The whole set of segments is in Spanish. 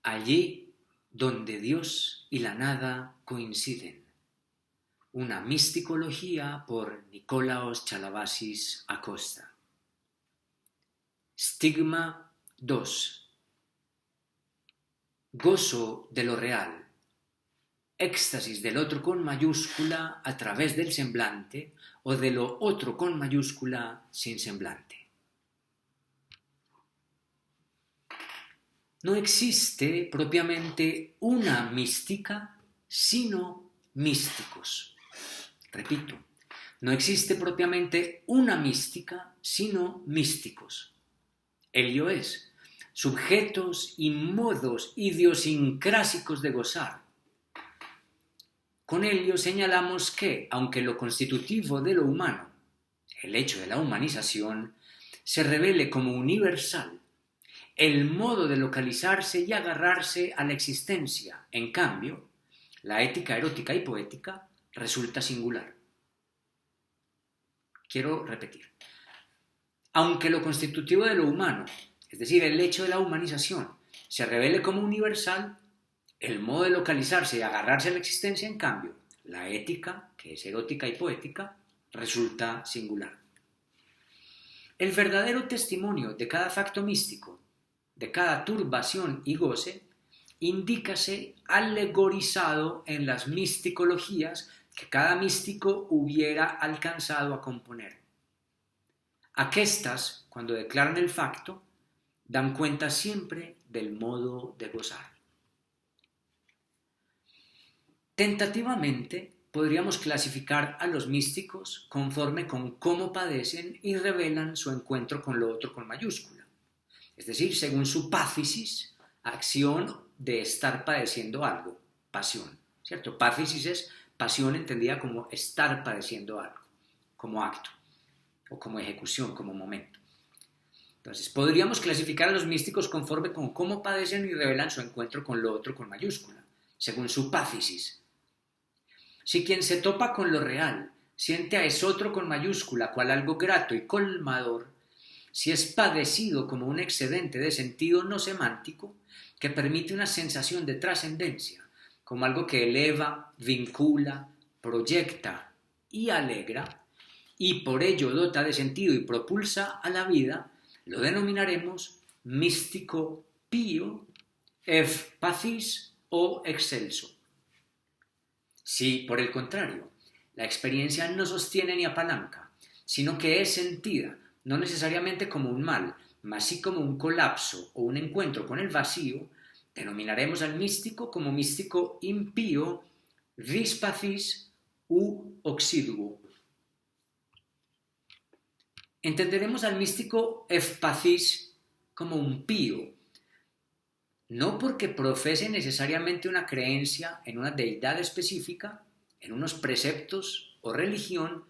Allí donde Dios y la nada coinciden. Una misticología por Nikolaos Chalabasis Acosta. Estigma 2. Gozo de lo real. Éxtasis del otro con mayúscula a través del semblante o de lo otro con mayúscula sin semblante. No existe propiamente una mística, sino místicos. Repito, no existe propiamente una mística, sino místicos. Ello es, sujetos y modos idiosincrásicos de gozar. Con ello señalamos que, aunque lo constitutivo de lo humano, el hecho de la humanización, se revele como universal, el modo de localizarse y agarrarse a la existencia, en cambio, la ética erótica y poética resulta singular. Quiero repetir. Aunque lo constitutivo de lo humano, es decir, el hecho de la humanización, se revele como universal, el modo de localizarse y agarrarse a la existencia, en cambio, la ética, que es erótica y poética, resulta singular. El verdadero testimonio de cada facto místico, de cada turbación y goce, indícase alegorizado en las misticologías que cada místico hubiera alcanzado a componer. Aquestas, cuando declaran el facto, dan cuenta siempre del modo de gozar. Tentativamente, podríamos clasificar a los místicos conforme con cómo padecen y revelan su encuentro con lo otro con mayúscula. Es decir, según su páfisis, acción de estar padeciendo algo, pasión, ¿cierto? Páfisis es pasión entendida como estar padeciendo algo, como acto, o como ejecución, como momento. Entonces, podríamos clasificar a los místicos conforme con cómo padecen y revelan su encuentro con lo otro con mayúscula, según su páfisis. Si quien se topa con lo real siente a esotro con mayúscula cual algo grato y colmador, si es padecido como un excedente de sentido no semántico que permite una sensación de trascendencia, como algo que eleva, vincula, proyecta y alegra, y por ello dota de sentido y propulsa a la vida, lo denominaremos místico pío, eufpathis o excelso. Si, por el contrario, la experiencia no sostiene ni apalanca, sino que es sentida, no necesariamente como un mal, mas sí como un colapso o un encuentro con el vacío, denominaremos al místico como místico impío, dispathis u oxiduo. Entenderemos al místico eufpathis como un pío, no porque profese necesariamente una creencia en una deidad específica, en unos preceptos o religión,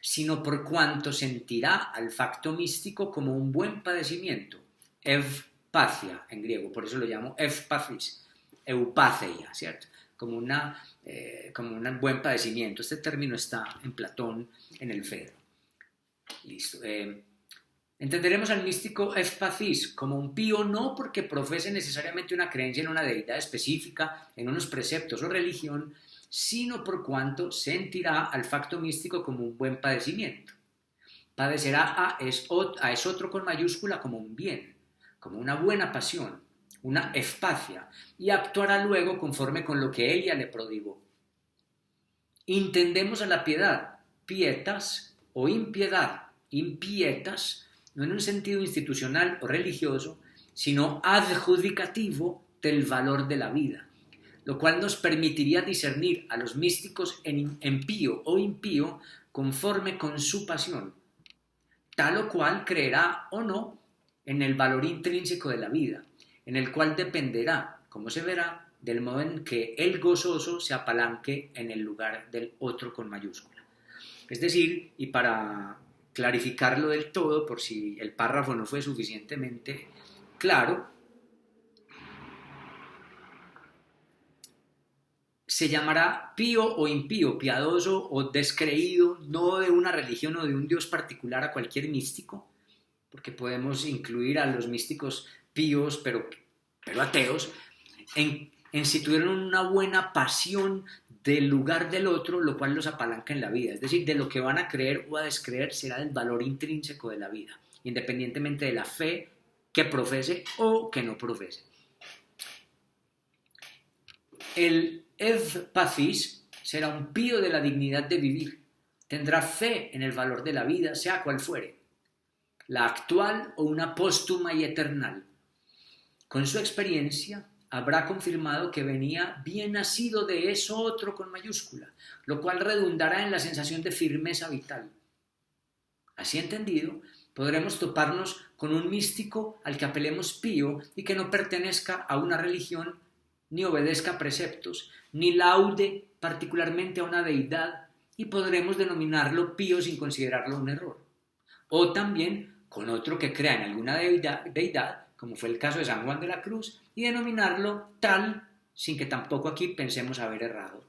sino por cuanto sentirá al facto místico como un buen padecimiento, eupathia en griego, por eso lo llamo eufpathis, eupatheia, ¿cierto? Como un buen padecimiento. Este término está en Platón, en el Fedro. Listo. Entenderemos al místico eufpathis como un pío no porque profese necesariamente una creencia en una deidad específica, en unos preceptos o religión, sino por cuanto sentirá al facto místico como un buen padecimiento. Padecerá a esotro con mayúscula como un bien, como una buena pasión, una eufpathia, y actuará luego conforme con lo que ella le prodigó. Entendemos a la piedad, pietas o impiedad, impietas, no en un sentido institucional o religioso, sino adjudicativo del valor de la vida, lo cual nos permitiría discernir a los místicos en pío o impío conforme con su pasión, tal o cual creerá o no en el valor intrínseco de la vida, en el cual dependerá, como se verá, del modo en que el gozoso se apalanque en el lugar del otro con mayúscula. Es decir, y para clarificarlo del todo, por si el párrafo no fue suficientemente claro, se llamará pío o impío, piadoso o descreído, no de una religión o de un dios particular a cualquier místico, porque podemos incluir a los místicos píos, pero ateos, tuvieron una buena pasión del lugar del otro, lo cual los apalanca en la vida. Es decir, de lo que van a creer o a descreer será del valor intrínseco de la vida, independientemente de la fe que profese o que no profese. El Evpathis será un pío de la dignidad de vivir. Tendrá fe en el valor de la vida, sea cual fuere, la actual o una póstuma y eternal. Con su experiencia habrá confirmado que venía bien nacido de eso otro con mayúscula, lo cual redundará en la sensación de firmeza vital. Así entendido, podremos toparnos con un místico al que apelemos pío y que no pertenezca a una religión, ni obedezca preceptos, ni laude particularmente a una deidad, y podremos denominarlo pío sin considerarlo un error. O también con otro que crea en alguna deidad, como fue el caso de San Juan de la Cruz, y denominarlo tal sin que tampoco aquí pensemos haber errado.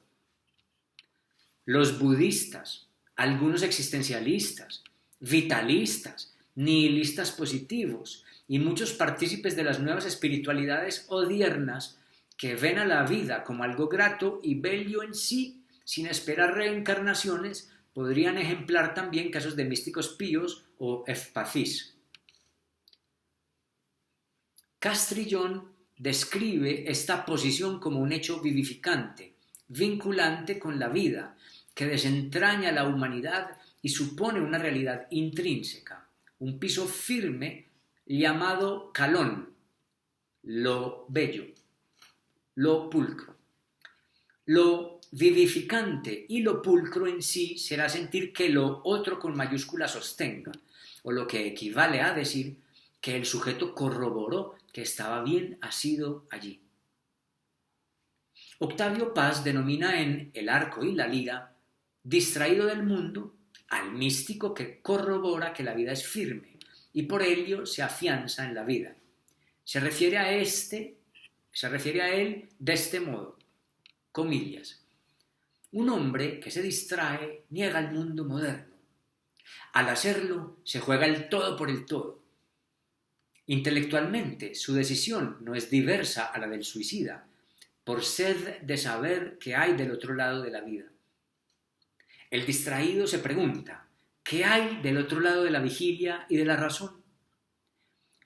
Los budistas, algunos existencialistas, vitalistas, nihilistas positivos y muchos partícipes de las nuevas espiritualidades odiernas que ven a la vida como algo grato y bello en sí, sin esperar reencarnaciones, podrían ejemplar también casos de místicos píos o Evpathis. Castrillón describe esta posición como un hecho vivificante, vinculante con la vida, que desentraña la humanidad y supone una realidad intrínseca, un piso firme llamado calón, lo bello, lo pulcro. Lo vivificante y lo pulcro en sí será sentir que lo otro con mayúscula sostenga, o lo que equivale a decir que el sujeto corroboró que estaba bien asido allí. Octavio Paz denomina en El arco y la lira distraído del mundo al místico que corrobora que la vida es firme y por ello se afianza en la vida. Se refiere a él de este modo, comillas: un hombre que se distrae niega el mundo moderno. Al hacerlo, se juega el todo por el todo. Intelectualmente, su decisión no es diversa a la del suicida, por sed de saber qué hay del otro lado de la vida. El distraído se pregunta: ¿qué hay del otro lado de la vigilia y de la razón?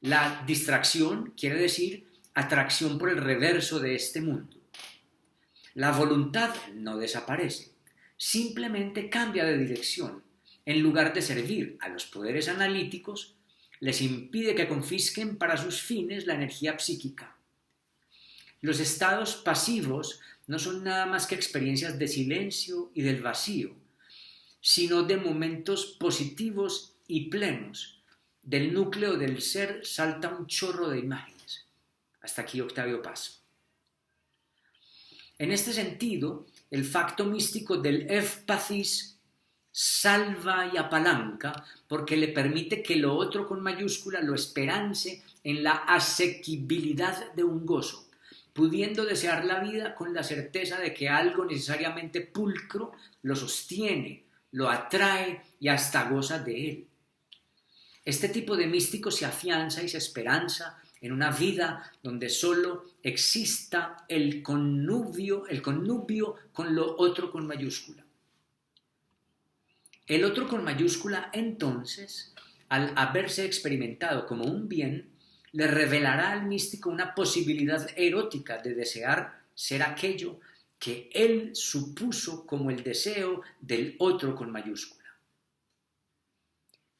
La distracción quiere decir atracción por el reverso de este mundo. La voluntad no desaparece, simplemente cambia de dirección. En lugar de servir a los poderes analíticos, les impide que confisquen para sus fines la energía psíquica. Los estados pasivos no son nada más que experiencias de silencio y del vacío, sino de momentos positivos y plenos. Del núcleo del ser salta un chorro de imágenes. Hasta aquí Octavio Paz. En este sentido, el facto místico del Evpathis salva y apalanca porque le permite que lo otro con mayúscula lo esperance en la asequibilidad de un gozo, pudiendo desear la vida con la certeza de que algo necesariamente pulcro lo sostiene, lo atrae y hasta goza de él. Este tipo de místico se afianza y se esperanza en una vida donde solo exista el connubio con lo otro con mayúscula. El otro con mayúscula, entonces, al haberse experimentado como un bien, le revelará al místico una posibilidad erótica de desear ser aquello que él supuso como el deseo del otro con mayúscula.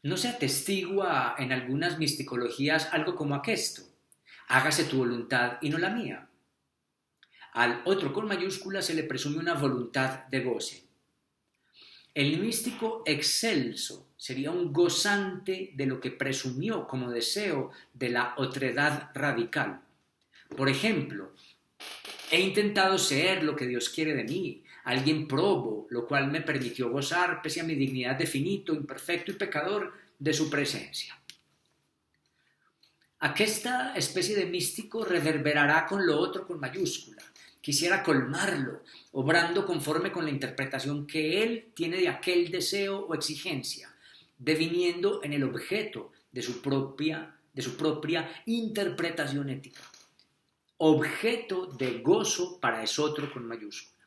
¿No se atestigua en algunas misticologías algo como aquesto? Hágase tu voluntad y no la mía. Al otro con mayúscula se le presume una voluntad de goce. El místico excelso sería un gozante de lo que presumió como deseo de la otredad radical. Por ejemplo, he intentado ser lo que Dios quiere de mí, alguien probo, lo cual me permitió gozar, pese a mi dignidad de finito, imperfecto y pecador, de su presencia. Aquesta especie de místico reverberará con lo otro con mayúscula. Quisiera colmarlo, obrando conforme con la interpretación que él tiene de aquel deseo o exigencia, deviniendo en el objeto de su propia interpretación ética. objeto de gozo para esotro con mayúscula.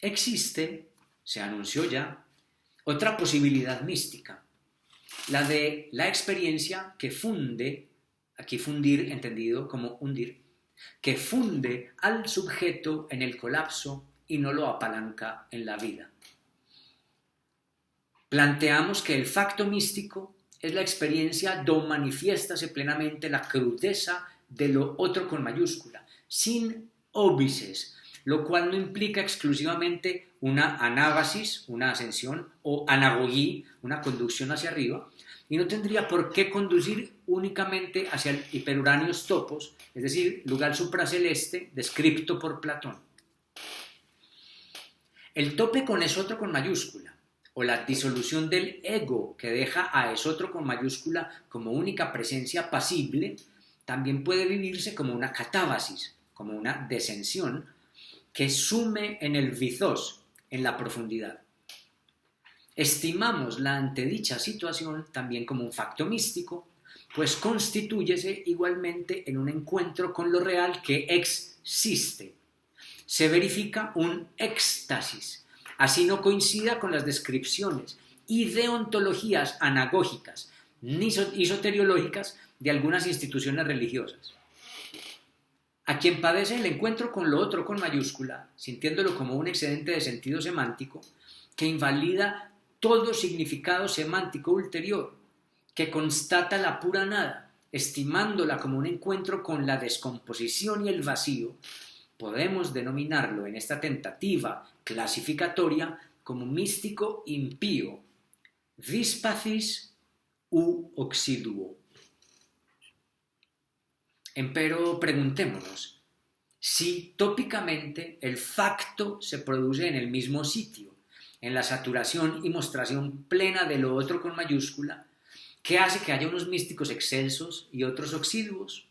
Existe, se anunció ya, otra posibilidad mística, la de la experiencia que funde, aquí fundir entendido como hundir, que funde al sujeto en el colapso y no lo apalanca en la vida. Planteamos que el facto místico es la experiencia donde manifiéstase plenamente la crudeza de lo otro con mayúscula, sin óbices, lo cual no implica exclusivamente una anábasis, una ascensión, o anagogía, una conducción hacia arriba, y no tendría por qué conducir únicamente hacia el hiperuráneos topos, es decir, lugar supraceleste descrito por Platón. El tope con esotro con mayúscula, o la disolución del ego que deja a esotro con mayúscula como única presencia pasible, también puede vivirse como una catábasis, como una descensión, que sume en el vithos, en la profundidad. Estimamos la antedicha situación también como un facto místico, pues constitúyese igualmente en un encuentro con lo real que existe. Se verifica un éxtasis, así no coincida con las descripciones y deontologías anagógicas ni soteriológicas de algunas instituciones religiosas. A quien padece el encuentro con lo otro con mayúscula, sintiéndolo como un excedente de sentido semántico, que invalida todo significado semántico ulterior, que constata la pura nada, estimándola como un encuentro con la descomposición y el vacío, podemos denominarlo en esta tentativa clasificatoria como místico impío, dispacis u oxiduo. Empero preguntémonos, si tópicamente el facto se produce en el mismo sitio, en la saturación y mostración plena de lo otro con mayúscula, ¿qué hace que haya unos místicos excelsos y otros oxiduos?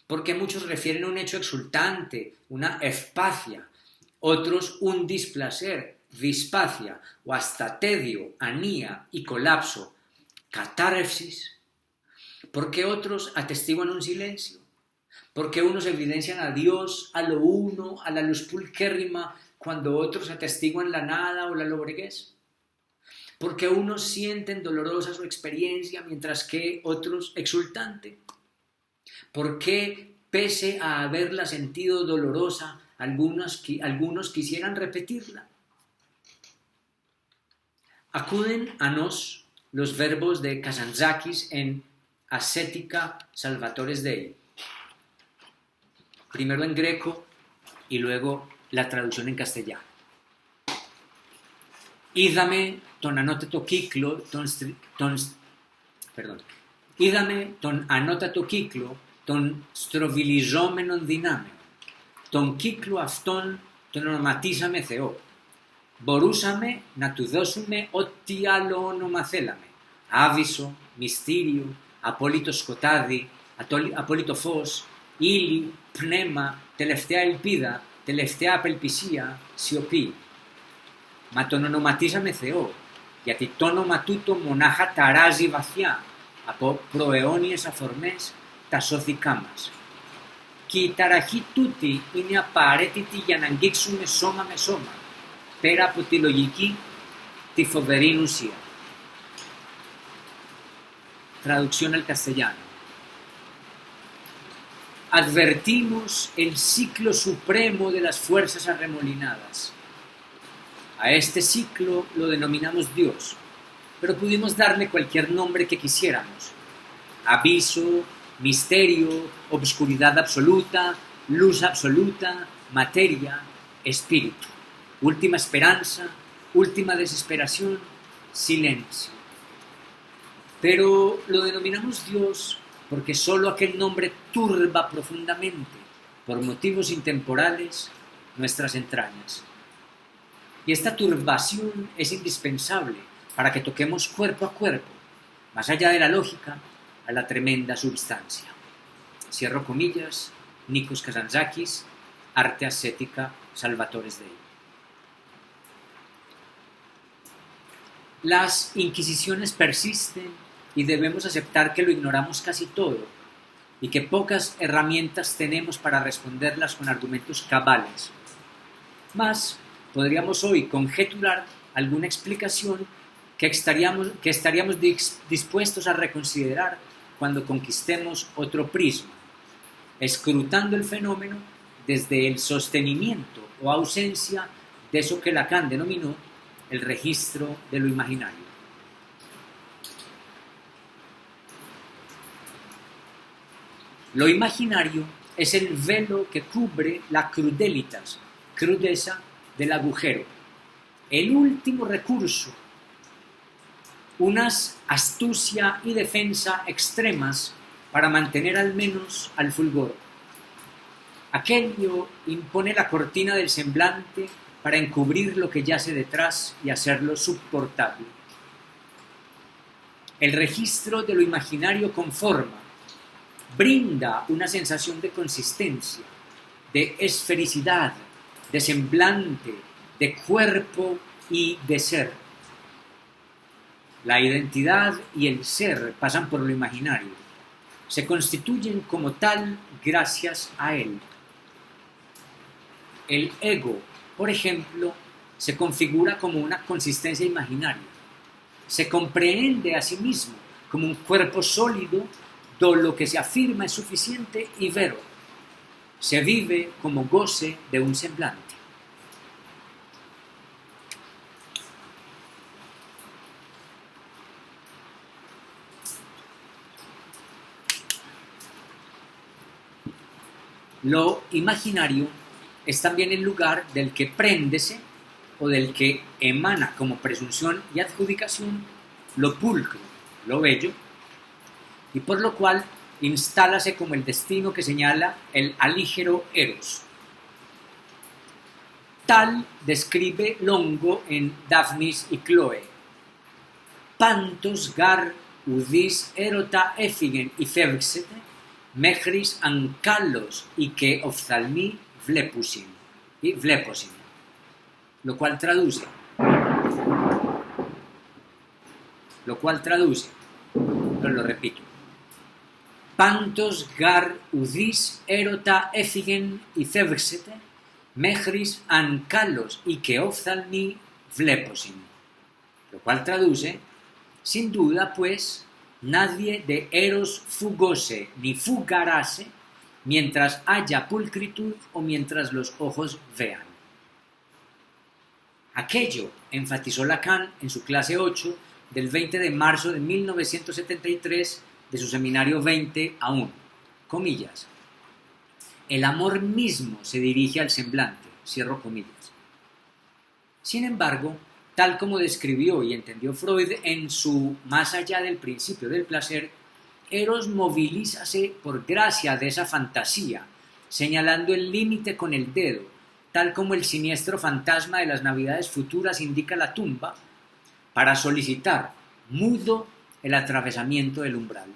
Porque muchos refieren un hecho exultante, una efpacia, otros un displacer, dispacia, o hasta tedio, anía y colapso, catarsis. ¿Por qué otros atestiguan un silencio? ¿Por qué unos evidencian a Dios, a lo uno, a la luz pulquérrima, cuando otros atestiguan la nada o la lobreguez? ¿Por qué unos sienten dolorosa su experiencia mientras que otros exultante? ¿Por qué, pese a haberla sentido dolorosa, algunos quisieran repetirla? Acuden a nos los verbos de Kazantzakis en Ascética Salvatores Dei, primero en greco y luego la traducción en castellano. Ídame ton anótato kiklo, ídame ton anótato kiklo, ton strovilizomenon diname, ton kiklo afton ton onomatisame Θεό. Μπορούσαμε να του δώσουμε ό,τι άλλο όνομα θέλαμε. Άβυσσο, μυστήριο, απόλυτο σκοτάδι, απόλυτο φως, ύλη, πνεύμα, τελευταία ελπίδα, τελευταία απελπισία, σιωπή. Μα τον ονοματίζαμε Θεό, γιατί το όνομα τούτο μονάχα ταράζει βαθιά από προαιώνιες αφορμές τα σώθηκά μας. Και η ταραχή τούτη είναι απαραίτητη για να αγγίξουμε σώμα με σώμα, πέρα από τη λογική, τη φοβερή ουσία. Traducción al castellano. Advertimos el ciclo supremo de las fuerzas arremolinadas. A este ciclo lo denominamos Dios, pero pudimos darle cualquier nombre que quisiéramos. Aviso, misterio, obscuridad absoluta, luz absoluta, materia, espíritu. Última esperanza, última desesperación, silencio. Pero lo denominamos Dios porque solo aquel nombre turba profundamente, por motivos intemporales, nuestras entrañas. Y esta turbación es indispensable para que toquemos cuerpo a cuerpo, más allá de la lógica, a la tremenda substancia. Cierro comillas, Nikos Kazantzakis, Arte Ascética, Salvatores Dei. Las inquisiciones persisten y debemos aceptar que lo ignoramos casi todo, y que pocas herramientas tenemos para responderlas con argumentos cabales. Mas podríamos hoy conjeturar alguna explicación que estaríamos dispuestos a reconsiderar cuando conquistemos otro prisma, escrutando el fenómeno desde el sostenimiento o ausencia de eso que Lacan denominó el registro de lo imaginario. Lo imaginario es el velo que cubre la crudelitas, crudeza del agujero, el último recurso, unas astucia y defensa extremas para mantener al menos al fulgor. Aquello impone la cortina del semblante para encubrir lo que yace detrás y hacerlo soportable. El registro de lo imaginario conforma, brinda una sensación de consistencia, de esfericidad, de semblante, de cuerpo y de ser. La identidad y el ser pasan por lo imaginario, se constituyen como tal gracias a él. El ego, por ejemplo, se configura como una consistencia imaginaria. Se comprehende a sí mismo como un cuerpo sólido donde lo que se afirma es suficiente y vero. Se vive como goce de un semblante. Lo imaginario es también el lugar del que préndese o del que emana como presunción y adjudicación lo pulcro, lo bello, y por lo cual instálase como el destino que señala el alígero Eros. Tal describe Longo en Daphnis y Chloe. Pantos gar udis erota effigen y fevxete, mechris ancalos y que oftalmi vleposin, lo cual traduce, pero lo repito, pantos gar udis erota effigen y fevxete, mechris ancalos y que oftalmi vleposin, lo cual traduce, sin duda pues, nadie de Eros fugose ni fugarase mientras haya pulcritud o mientras los ojos vean. Aquello enfatizó Lacan en su clase 8 del 20 de marzo de 1973 de su seminario 20 a 1. Comillas. El amor mismo se dirige al semblante, cierro comillas. Sin embargo, tal como describió y entendió Freud en su Más allá del principio del placer, Eros movilízase por gracia de esa fantasía, señalando el límite con el dedo, tal como el siniestro fantasma de las navidades futuras indica la tumba, para solicitar, mudo, el atravesamiento del umbral.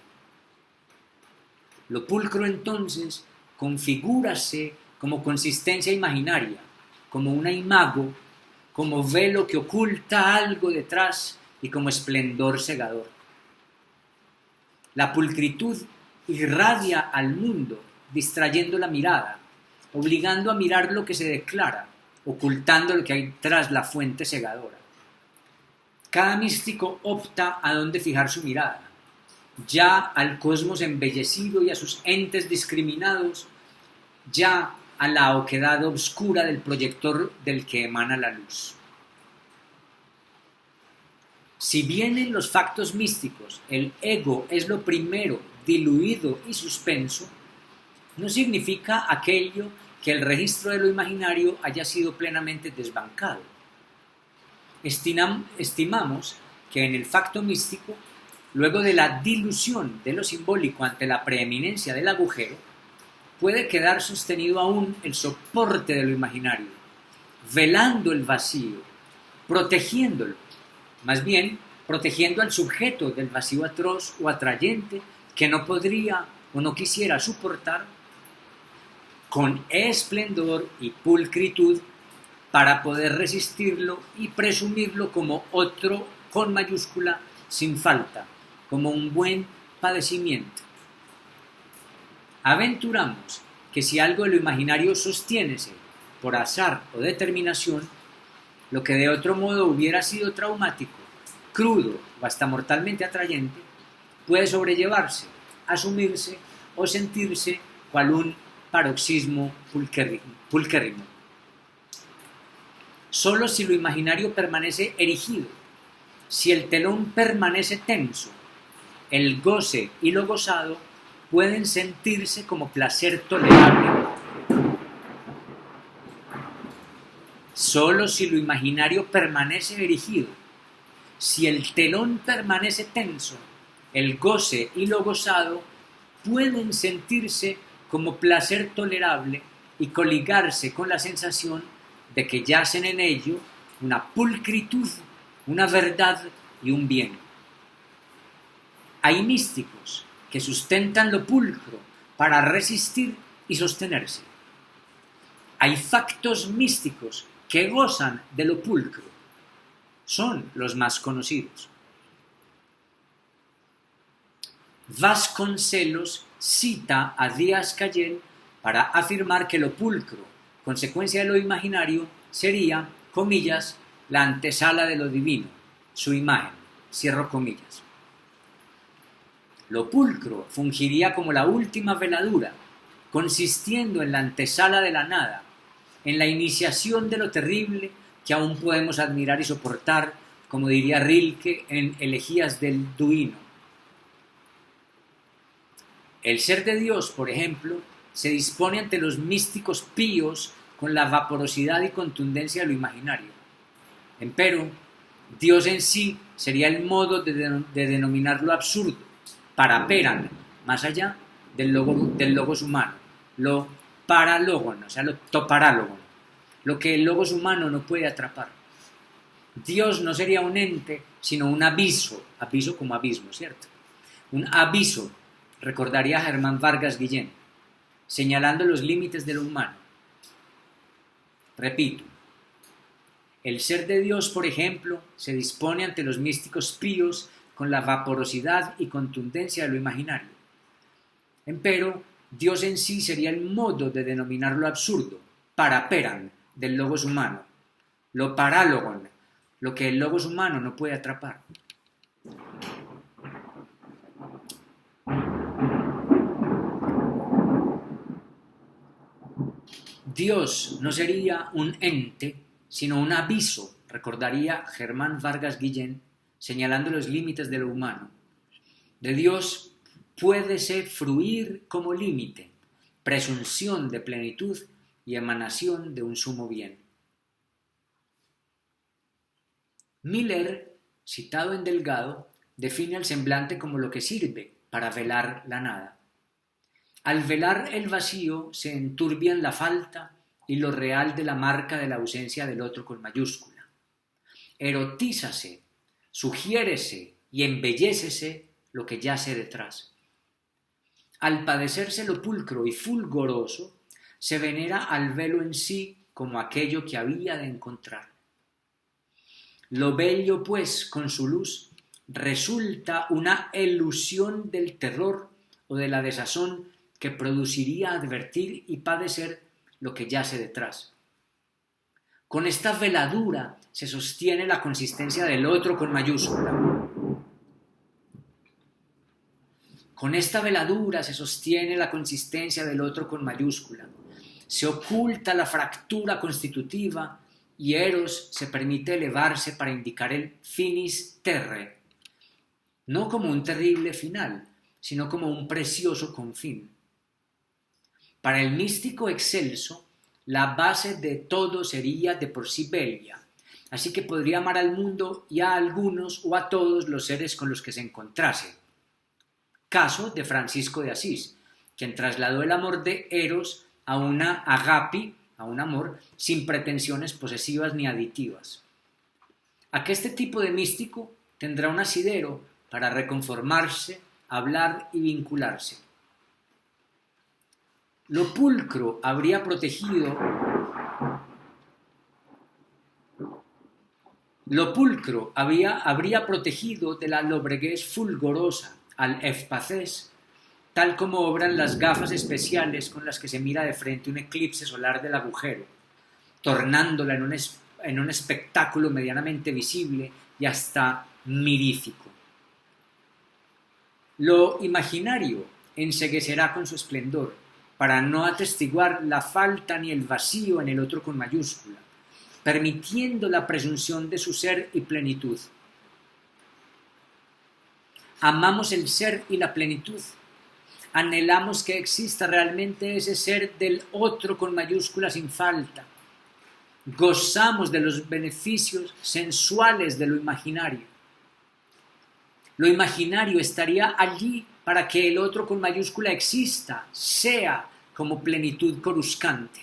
Lo pulcro entonces configúrase como consistencia imaginaria, como una imago, como velo que oculta algo detrás y como esplendor cegador. La pulcritud irradia al mundo, distrayendo la mirada, obligando a mirar lo que se declara, ocultando lo que hay tras la fuente cegadora. Cada místico opta a dónde fijar su mirada, ya al cosmos embellecido y a sus entes discriminados, ya a la oquedad obscura del proyector del que emana la luz. Si bien en los factos místicos el ego es lo primero, diluido y suspenso, no significa aquello que el registro de lo imaginario haya sido plenamente desbancado. Estimamos que en el facto místico, luego de la dilución de lo simbólico ante la preeminencia del agujero, puede quedar sostenido aún el soporte de lo imaginario, velando el vacío, protegiéndolo, más bien protegiendo al sujeto del vacío atroz o atrayente que no podría o no quisiera soportar, con esplendor y pulcritud para poder resistirlo y presumirlo como otro con mayúscula sin falta, como un buen padecimiento. Aventuramos que si algo de lo imaginario sostiénese por azar o determinación, lo que de otro modo hubiera sido traumático, crudo o hasta mortalmente atrayente, puede sobrellevarse, asumirse o sentirse cual un paroxismo pulquérrimo. Solo si lo imaginario permanece erigido, si el telón permanece tenso, el goce y lo gozado pueden sentirse como placer tolerable. Solo si lo imaginario permanece erigido, si el telón permanece tenso, el goce y lo gozado pueden sentirse como placer tolerable y coligarse con la sensación de que yacen en ello una pulcritud, una verdad y un bien. Hay místicos que sustentan lo pulcro para resistir y sostenerse. Hay factos místicos que gozan de lo pulcro. Son los más conocidos. Vasconcelos cita a Díaz-Cayel para afirmar que lo pulcro, consecuencia de lo imaginario, sería, comillas, la antesala de lo divino, su imagen, cierro comillas. Lo pulcro fungiría como la última veladura, consistiendo en la antesala de la nada, en la iniciación de lo terrible que aún podemos admirar y soportar, como diría Rilke en Elegías del Duino. El ser de Dios, por ejemplo, se dispone ante los místicos píos con la vaporosidad y contundencia de lo imaginario. Empero, Dios en sí sería el modo de denominar lo absurdo, paraperan, más allá del logos humano, lo paralógono, o sea, lo toparálogo, lo que el logos humano no puede atrapar. Dios no sería un ente, sino un aviso como abismo, ¿cierto? Un aviso, recordaría Germán Vargas Guillén, señalando los límites de lo humano. Repito, el ser de Dios, por ejemplo, se dispone ante los místicos píos con la vaporosidad y contundencia de lo imaginario. Empero, Dios en sí sería el modo de denominar lo absurdo, paraperan, del logos humano, lo parálogon, lo que el logos humano no puede atrapar. Dios no sería un ente, sino un aviso, recordaría Germán Vargas Guillén, señalando los límites de lo humano. De Dios puédese fruir como límite, presunción de plenitud y emanación de un sumo bien. Miller, citado en Delgado, define al semblante como lo que sirve para velar la nada. Al velar el vacío se enturbian la falta y lo real de la marca de la ausencia del otro con mayúscula. Erotízase, sugiérese y embellécese lo que yace detrás. Al padecerse lo pulcro y fulgoroso, se venera al velo en sí como aquello que había de encontrar. Lo bello, pues, con su luz, resulta una elusión del terror o de la desazón que produciría advertir y padecer lo que yace detrás. Con esta veladura se sostiene la consistencia del otro con mayúscula. Con esta veladura se sostiene la consistencia del otro con mayúscula. Se oculta la fractura constitutiva y Eros se permite elevarse para indicar el finis terre, no como un terrible final, sino como un precioso confín. Para el místico excelso, la base de todo sería de por sí belia, así que podría amar al mundo y a algunos o a todos los seres con los que se encontrase. Caso de Francisco de Asís, quien trasladó el amor de Eros a una agapi, a un amor sin pretensiones posesivas ni aditivas. Aqueste tipo de místico tendrá un asidero para reconformarse, hablar y vincularse. Lo pulcro habría protegido de la lobreguez fulgorosa al efpacés, tal como obran las gafas especiales con las que se mira de frente un eclipse solar del agujero, tornándola en un espectáculo medianamente visible y hasta mirífico. Lo imaginario enceguecerá con su esplendor, para no atestiguar la falta ni el vacío en el otro con mayúscula, permitiendo la presunción de su ser y plenitud. Amamos el ser y la plenitud. Anhelamos que exista realmente ese ser del otro con mayúscula sin falta. Gozamos de los beneficios sensuales de lo imaginario. Lo imaginario estaría allí para que el otro con mayúscula exista, sea como plenitud coruscante.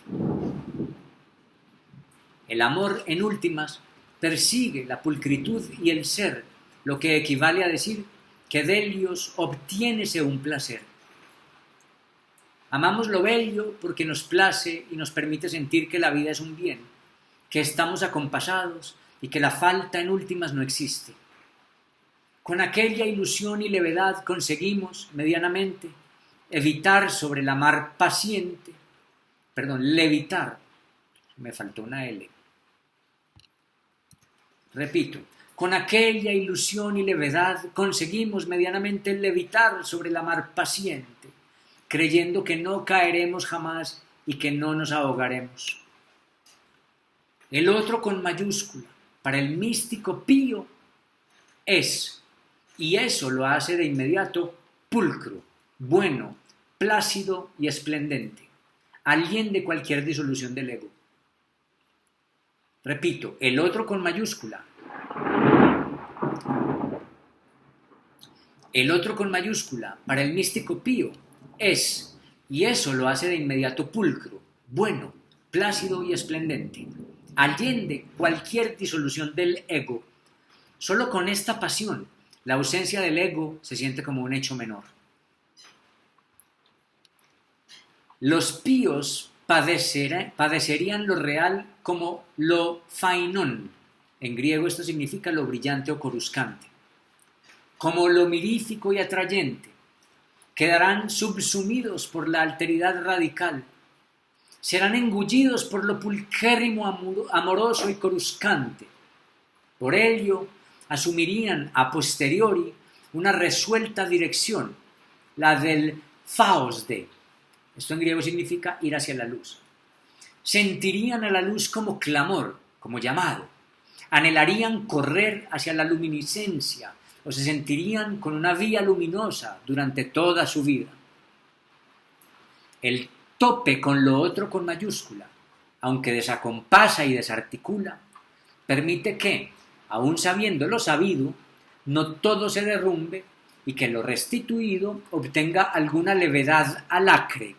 El amor, en últimas, persigue la pulcritud y el ser, lo que equivale a decir que de ellos obtiénese un placer. Amamos lo bello porque nos place y nos permite sentir que la vida es un bien, que estamos acompasados y que la falta en últimas no existe. Con aquella ilusión y levedad conseguimos, medianamente, levitar, me faltó una L. Repito, con aquella ilusión y levedad conseguimos medianamente levitar sobre la mar paciente, creyendo que no caeremos jamás y que no nos ahogaremos. El otro con mayúscula, para el místico Pío, es, y eso lo hace de inmediato, pulcro, bueno, plácido y esplendente, alguien de cualquier disolución del ego. Repito, el otro con mayúscula. El otro con mayúscula, para el místico Pío, es, y eso lo hace de inmediato pulcro, bueno, plácido y esplendente, allende cualquier disolución del ego. Solo con esta pasión, la ausencia del ego se siente como un hecho menor. Los píos padecerían lo real como lo phainon. En griego esto significa lo brillante o coruscante. Como lo mirífico y atrayente. Quedarán subsumidos por la alteridad radical. Serán engullidos por lo pulquérrimo amoroso y coruscante. Por ello, asumirían a posteriori una resuelta dirección, la del phos de. Esto en griego significa ir hacia la luz. Sentirían a la luz como clamor, como llamado. Anhelarían correr hacia la luminiscencia o se sentirían con una vía luminosa durante toda su vida. El tope con lo otro con mayúscula, aunque desacompasa y desarticula, permite que, aun sabiendo lo sabido, no todo se derrumbe y que lo restituido obtenga alguna levedad alacre.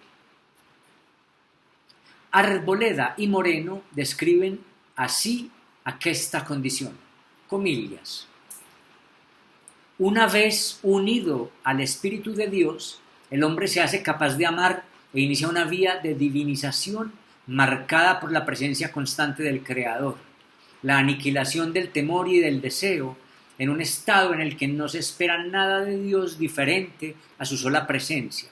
Arboleda y Moreno describen así aquesta condición, comillas. Una vez unido al Espíritu de Dios, el hombre se hace capaz de amar e inicia una vía de divinización marcada por la presencia constante del Creador, la aniquilación del temor y del deseo, en un estado en el que no se espera nada de Dios diferente a su sola presencia.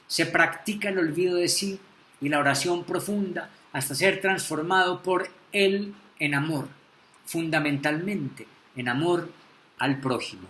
Se practica el olvido de sí y la oración profunda hasta ser transformado por Él en amor, fundamentalmente en amor al prójimo.